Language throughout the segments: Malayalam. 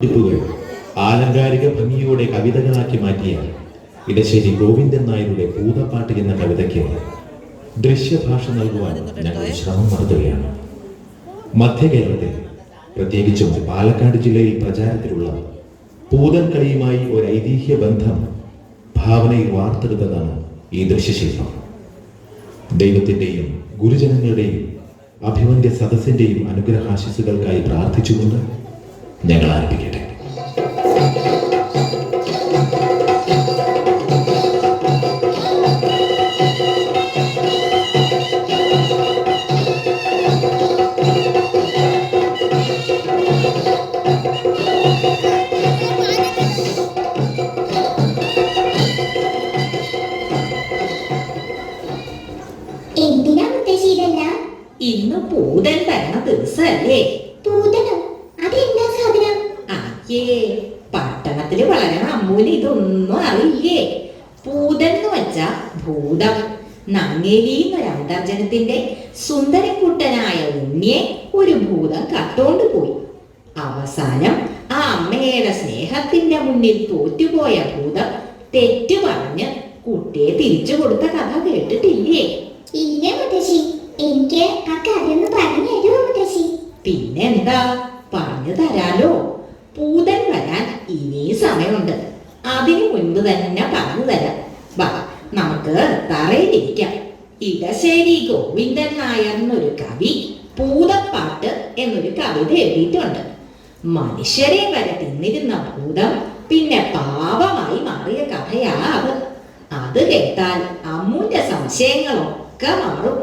ടിപ്പുകൾ ആലങ്കാരിക ഭംഗിയോടെ കവിതകളാക്കി മാറ്റിയ ഇടശ്ശേരി ഗോവിന്ദൻ നായരുടെ പൂതപ്പാട്ട് എന്ന കവിതയ്ക്ക് ദൃശ്യഭാഷ നൽകുവാൻ ഞങ്ങൾ ശ്രമം നടത്തുകയാണ്. മധ്യ കേരളത്തിൽ, പ്രത്യേകിച്ചും പാലക്കാട് ജില്ലയിൽ പ്രചാരത്തിലുള്ള പൂതൻ കളിയുമായി ഒരു ഐതിഹ്യ ബന്ധം ഭാവനയിൽ വാർത്തെടുത്തതാണ് ഈ ദൃശ്യശില്പം. ദൈവത്തിൻ്റെയും ഗുരുജനങ്ങളുടെയും അഭിവന്ദ്യ സദസ്സിൻ്റെയും അനുഗ്രഹാശിസുകൾക്കായി പ്രാർത്ഥിച്ചുകൊണ്ട് ഞങ്ങൾ ആരംഭിക്കട്ടെ. എന്തിനാ മുത്തശ്ശി ഇതെല്ലാം? ഇന്ന് പൂതൻ വരണ ദിവസല്ലേ? പൂതനോ? അതെന്താ സാധനം? അയ്യേ, പട്ടണത്തില് വളരണ അമ്മൂന് ഇതൊന്നും അറിയില്ലേ? പൂതൻ എന്ന് വെച്ചാ ഭൂതം. നങ്ങേലി എന്നൊരു അന്തർജനത്തിന്റെ സുന്ദരക്കുട്ടനായ ഉണ്ണിയെ ഒരു ഭൂതം കട്ടോണ്ട് പോയി. അവസാനം ആ അമ്മയുടെ സ്നേഹത്തിന്റെ മുന്നിൽ തോറ്റുപോയ ഭൂതം തെറ്റു പറഞ്ഞ് കുട്ടിയെ തിരിച്ചു കൊടുത്ത കഥ കേട്ടിട്ടില്ലേ? ഇല്ല മുത്തശ്ശി, എനിക്ക് ആ കഥയൊന്ന് പറഞ്ഞു തരുമോ മുത്തശ്ശി? പിന്നെന്താ, പറഞ്ഞു തരാലോ. പൂതൻ വരാൻ ഇനി സമയമുണ്ട്. അതിനു മുൻപ് തന്നെ പറഞ്ഞു തരാം. വാ, നമുക്ക് തറയിലിരിക്കാം. ഇടശ്ശേരി ഗോവിന്ദൻ നായർ എന്നൊരു കവി പൂതപ്പാട്ട് എന്നൊരു കവിത എഴുതിയിട്ടുണ്ട്. മനുഷ്യരെ വരെ തിന്നിരുന്ന ഭൂതം പിന്നെ പാപമായി മാറിയ കഥയാ അത്. അത് കേട്ടാൽ അമ്മൂന്റെ സംശയങ്ങളൊക്കെ മാറും.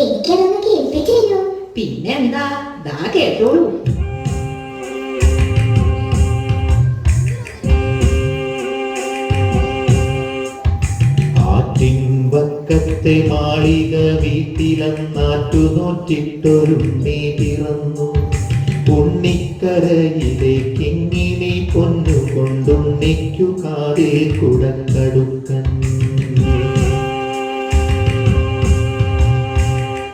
എനിക്കതൊന്ന് കേൾപ്പിച്ചു തരുമോ? പിന്നെന്താ, ദാ കേട്ടോളൂ. ആറ്റിൻവക്കത്തെ മാളിക വീട്ടിലെന്നാറ്റുനോറ്റിട്ടൊരുണ്ണി പിറന്നു. ഉണ്ണിക്കരയിലേക്കിങ്ങിനി പൊന്നുകൊണ്ടുണ്ണിക്കു കാതിൽ കുടക്കടുക്കൻ.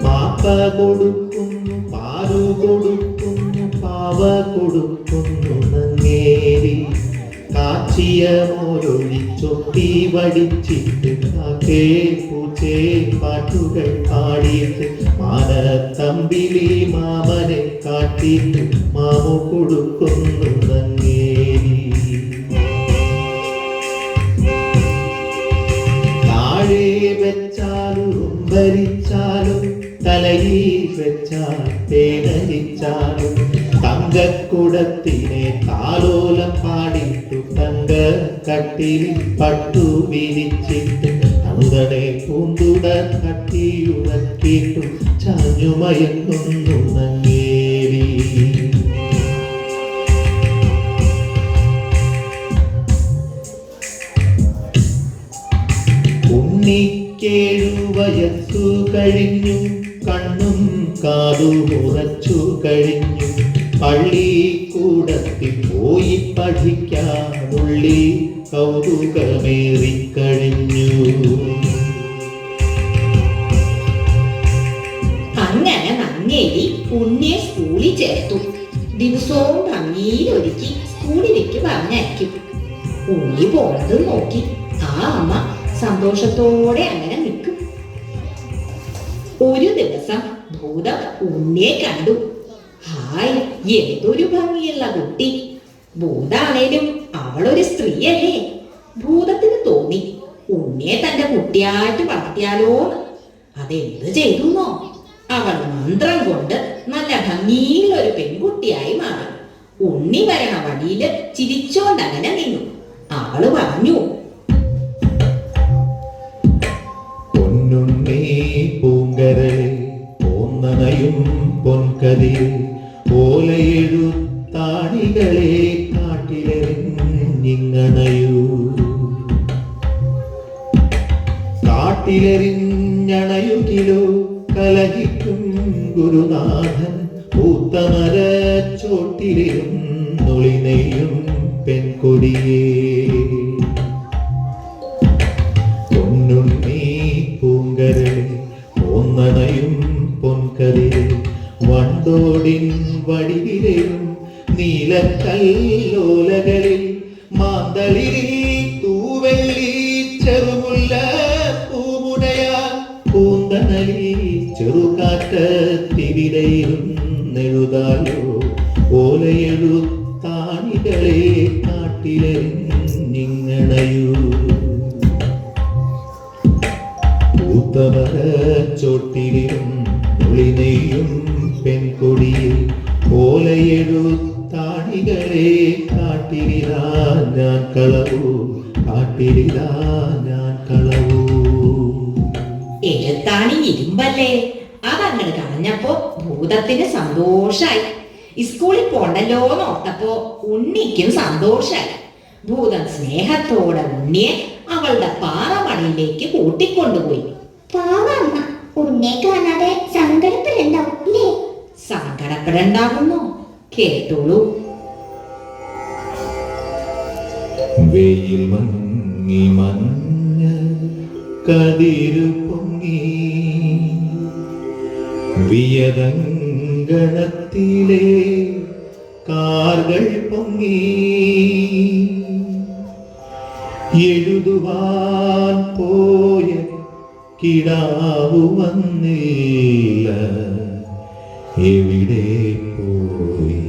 പാപ്പ കൊടുക്കുന്നു, പാറു കൊടുക്കുന്നു, പാവ കൊടുക്കുന്നു നങ്ങേരി. കാച്ചിയ മോരൊഴിച്ചൊട്ടി വടിച്ചിട്ട് കാക്കേ പൂച്ചേ പാട്ടുകൾ പാടിയിട്ട് മാനത്തമ്പിലി മാമനെ കാട്ടിയിട്ട് മാമു കൊടുക്കുന്നു നങ്ങേരി. താഴെ വെച്ചാലും ഭരിച്ചാലും തലയിൽ വെച്ചാൽ തേനരിച്ചാലും തങ്കക്കുടത്തിനെ താലോലം പാടിട്ടു തങ്ക കട്ടിലിൽ പട്ടു വിരിച്ചിട്ട് തണുതടെ പൂന്തുട കട്ടിയുണക്കിട്ടു ചാഞ്ഞുമയങ്ങുന്നു നങ്ങേരി. ഉണ്ണിക്കേഴു വയസ്സു കഴിഞ്ഞു, കണ്ണും കാതും ഉറച്ചു കഴിഞ്ഞു. പള്ളിക്കൂടത്തിൽ പോയി പഠിക്കാനുള്ളി കൗതുകമേറിക്കഴിഞ്ഞു. അങ്ങനെ നങ്ങേലി ഉണ്ണിയെ സ്കൂളിൽ ചേർത്തു. ദിവസവും ഭംഗിയിലൊരുക്കി സ്കൂളിലേക്ക് പറഞ്ഞയക്കും. ഉണ്ണി പോണത് നോക്കി ആ അമ്മ സന്തോഷത്തോടെ അങ്ങനെ നിൽക്കും. ഒരു ദിവസം ഭൂതം ഉണ്ണിയെ കണ്ടു. ഹായ്, ഏതൊരു ഭംഗിയുള്ള കുട്ടി! ഭൂതാണേലും അവളൊരു സ്ത്രീയല്ലേ? ഭൂതത്തിന് തോന്നി ഉണ്ണിയെ തന്റെ കുട്ടിയായിട്ട് വളർത്തിയാലോന്ന്. അതെന്ത് ചെയ്തുന്നോ? അവൾ മന്ത്രം കൊണ്ട് നല്ല ഭംഗിയിലൊരു പെൺകുട്ടിയായി മാറി. ഉണ്ണി വരണ വഴിയില് ചിരിച്ചോണ്ടങ്ങനെ നിന്നു. അവള് പറഞ്ഞു, പൊന്നുണ്ണി പൂങ്കരളെ പോന്നണയും പൊൻകതിൽ ഓലയെഴുത്താണികളെ കാട്ടിലെറിഞ്ഞിങ്ങണയൂ. കാട്ടിലെറിഞ്ഞണയുകിലോ കലഹിക്കും ഗുരുനാഥൻ. പൂത്തമര ചോട്ടിലിരുന്നൊളിനെയും പെൺകൊടിയേ. പൊന്നുണ്ണി പൂങ്കരളെ പോന്നണയും പൊൻകതിൽ വണ്ടോടിൻ വടിവിലും നീലക്കല്ലോലയുമെല്ലാം താണികളെ കാട്ടിലെറിഞ്ഞിങ്ങണയൂ. പൂത്തമരച്ചോട്ടിലും ഒളിനെയ്യും പെൺകൊടിയെ പോലെയെഴുത്താണികളെ കാട്ടിലിതാ ഞാൻ കളവൂ, കാട്ടിലിതാ ഞാൻ കളവൂ. എഴുത്താണി ഇരുമ്പല്ലേ, അതങ്ങട് കളഞ്ഞപ്പോ ഭൂതത്തിന് സന്തോഷായി. സ്കൂളിൽ പോണ്ടല്ലോ ഓർത്തപ്പോ ഉണ്ണിക്കും സന്തോഷായി. ഭൂതം സ്നേഹത്തോടെ ഉണ്ണിയെ അവളുടെ പാറമടിയിലേക്ക് കൂട്ടിക്കൊണ്ടുപോയി. പാവ അമ്മ ഉണ്ണിയെ കാണാതെ സങ്കടപ്പെടുണ്ടാവും അല്ലേ? സങ്കടപ്പെടണ്ടാകുന്നു, കേട്ടോളൂ. വെയിൽ മങ്ങി മഞ്ഞ കതിരു പൊങ്ങി വിയതങ്കണത്തിലെ കാർകൾ പൊങ്ങി എഴുതുവാൻ പോയ കിടാവു വന്നില്ല, എവിടെ പോയി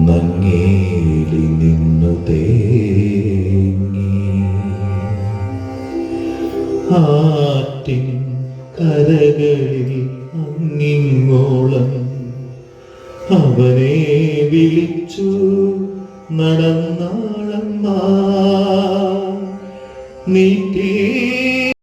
നങ്ങേലി നിന്നു തേങ്ങി. ആറ്റിൻ കരകളിൽ അങ്ങിങ്ങോളം അവനെ വിളിച്ചു നടന്നാളമ്മ, നീട്ടി